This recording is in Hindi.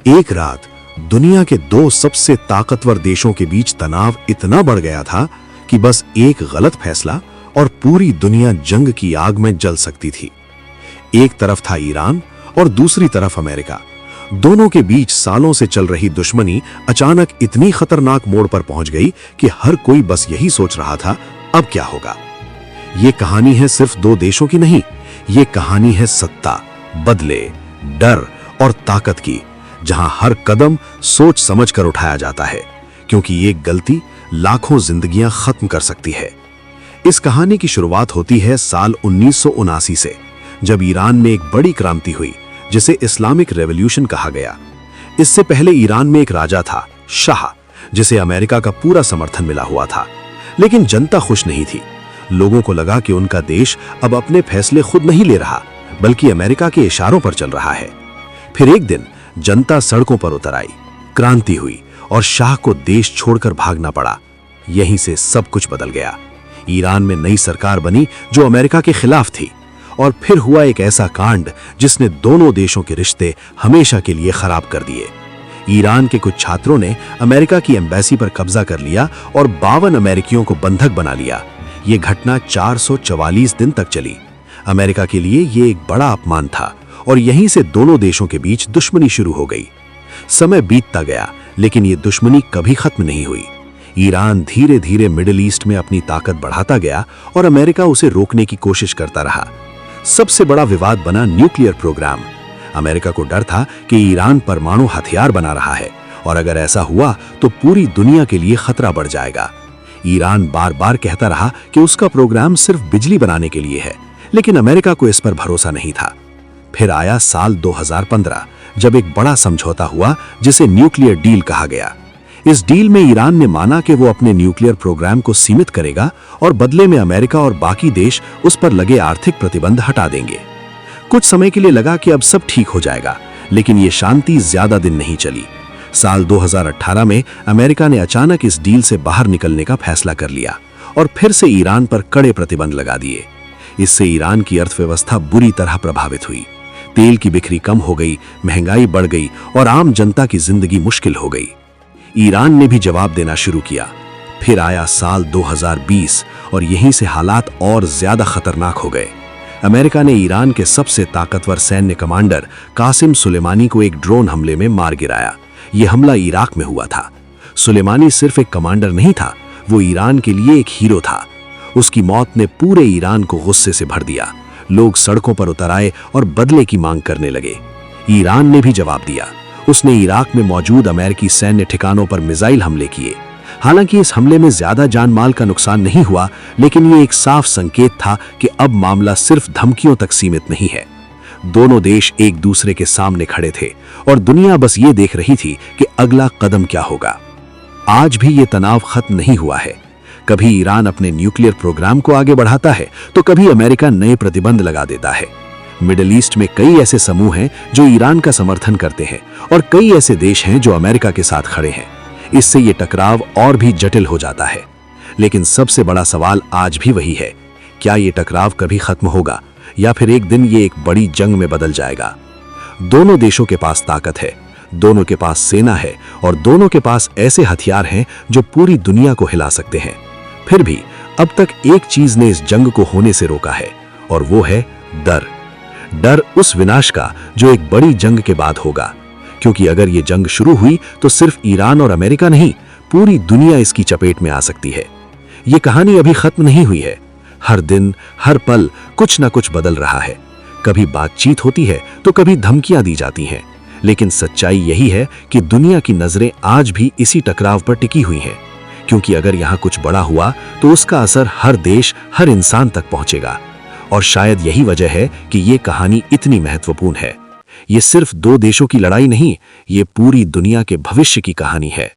एक रात दुनिया के दो सबसे ताकतवर देशों के बीच तनाव इतना बढ़ गया था कि बस एक गलत फैसला और पूरी दुनिया जंग की आग में जल सकती थी। एक तरफ था ईरान और दूसरी तरफ अमेरिका। दोनों के बीच सालों से चल रही दुश्मनी अचानक इतनी खतरनाक मोड़ पर पहुंच गई कि हर कोई बस यही सोच रहा था, अब क्या होगा। ये कहानी है सिर्फ दो देशों की नहीं, ये कहानी है सत्ता, बदले, डर और ताकत की, जहां हर कदम सोच समझ कर उठाया जाता है, क्योंकि एक गलती लाखों जिंदगियां खत्म कर सकती है। इस कहानी की शुरुआत होती है साल 1979 से, जब ईरान में एक बड़ी क्रांति हुई जिसे इस्लामिक रेवोल्यूशन कहा गया। इससे पहले ईरान में एक राजा था, शाह, जिसे अमेरिका का पूरा समर्थन मिला हुआ था, लेकिन जनता खुश नहीं थी। लोगों को लगा कि उनका देश अब अपने फैसले खुद नहीं ले रहा, बल्कि अमेरिका के इशारों पर चल रहा है। फिर एक दिन जनता सड़कों पर उतर आई, क्रांति हुई और शाह को देश छोड़कर भागना पड़ा। यहीं से सब कुछ बदल गया। ईरान में नई सरकार बनी जो अमेरिका के खिलाफ थी, और फिर हुआ एक ऐसा कांड जिसने दोनों देशों के रिश्ते हमेशा के लिए खराब कर दिए। ईरान के कुछ छात्रों ने अमेरिका की एम्बेसी पर कब्जा कर लिया और 52 अमेरिकियों को बंधक बना लिया। ये घटना 444 दिन तक चली। अमेरिका के लिए ये एक बड़ा अपमान था और यहीं से दोनों देशों के बीच दुश्मनी शुरू हो गई। समय बीतता गया, लेकिन ये दुश्मनी कभी खत्म नहीं हुई। ईरान धीरे धीरे मिडिल ईस्ट में अपनी ताकत बढ़ाता गया और अमेरिका उसे रोकने की कोशिश करता रहा। सबसे बड़ा विवाद बना न्यूक्लियर प्रोग्राम। अमेरिका को डर था कि ईरान परमाणु हथियार बना रहा है और अगर ऐसा हुआ तो पूरी दुनिया के लिए खतरा बढ़ जाएगा। ईरान बार बार कहता रहा कि उसका प्रोग्राम सिर्फ बिजली बनाने के लिए है, लेकिन अमेरिका को इस पर भरोसा नहीं था। फिर आया साल 2015, जब एक बड़ा समझौता हुआ जिसे न्यूक्लियर डील कहा गया। इस डील में ईरान ने माना कि वो अपने न्यूक्लियर प्रोग्राम को सीमित करेगा और बदले में अमेरिका और बाकी देश उस पर लगे आर्थिक प्रतिबंध हटा देंगे। कुछ समय के लिए लगा कि अब सब ठीक हो जाएगा, लेकिन ये शांति ज्यादा दिन नहीं चली। साल 2018 में अमेरिका ने अचानक इस डील से बाहर निकलने का फैसला कर लिया और फिर से ईरान पर कड़े प्रतिबंध लगा दिए। इससे ईरान की अर्थव्यवस्था बुरी तरह प्रभावित हुई। तेल की बिक्री कम हो गई, महंगाई बढ़ गई और आम जनता की जिंदगी मुश्किल हो गई। ईरान ने भी जवाब देना शुरू किया। फिर आया साल 2020 और यहीं से हालात और ज्यादा खतरनाक हो गए। अमेरिका ने ईरान के सबसे ताकतवर सैन्य कमांडर कासिम सुलेमानी को एक ड्रोन हमले में मार गिराया। यह हमला इराक में हुआ था। सुलेमानी सिर्फ एक कमांडर नहीं था, वो ईरान के लिए एक हीरो था। उसकी मौत ने पूरे ईरान को गुस्से से भर दिया। लोग सड़कों पर उतर आए और बदले की मांग करने लगे। ईरान ने भी जवाब दिया। उसने इराक में मौजूद अमेरिकी सैन्य ठिकानों पर मिसाइल हमले किए। हालांकि इस हमले में ज्यादा जान माल का नुकसान नहीं हुआ, लेकिन ये एक साफ संकेत था कि अब मामला सिर्फ धमकियों तक सीमित नहीं है। दोनों देश एक दूसरे के सामने खड़े थे और दुनिया बस ये देख रही थी कि अगला कदम क्या होगा। आज भी ये तनाव खत्म नहीं हुआ है। कभी ईरान अपने न्यूक्लियर प्रोग्राम को आगे बढ़ाता है तो कभी अमेरिका नए प्रतिबंध लगा देता है। मिडिल ईस्ट में कई ऐसे समूह हैं जो ईरान का समर्थन करते हैं और कई ऐसे देश हैं जो अमेरिका के साथ खड़े हैं। इससे ये टकराव और भी जटिल हो जाता है। लेकिन सबसे बड़ा सवाल आज भी वही है, क्या ये टकराव कभी खत्म होगा या फिर एक दिन ये एक बड़ी जंग में बदल जाएगा। दोनों देशों के पास ताकत है, दोनों के पास सेना है और दोनों के पास ऐसे हथियार हैं जो पूरी दुनिया को हिला सकते हैं। फिर भी अब तक एक चीज ने इस जंग को होने से रोका है, और वो है डर। डर उस विनाश का जो एक बड़ी जंग के बाद होगा, क्योंकि अगर ये जंग शुरू हुई तो सिर्फ ईरान और अमेरिका नहीं, पूरी दुनिया इसकी चपेट में आ सकती है। ये कहानी अभी खत्म नहीं हुई है। हर दिन, हर पल कुछ ना कुछ बदल रहा है। कभी बातचीत होती है तो कभी धमकियां दी जाती हैं, लेकिन सच्चाई यही है कि दुनिया की नजरें आज भी इसी टकराव पर टिकी हुई हैं, क्योंकि अगर यहाँ कुछ बड़ा हुआ तो उसका असर हर देश, हर इंसान तक पहुंचेगा। और शायद यही वजह है कि ये कहानी इतनी महत्वपूर्ण है। ये सिर्फ दो देशों की लड़ाई नहीं, ये पूरी दुनिया के भविष्य की कहानी है।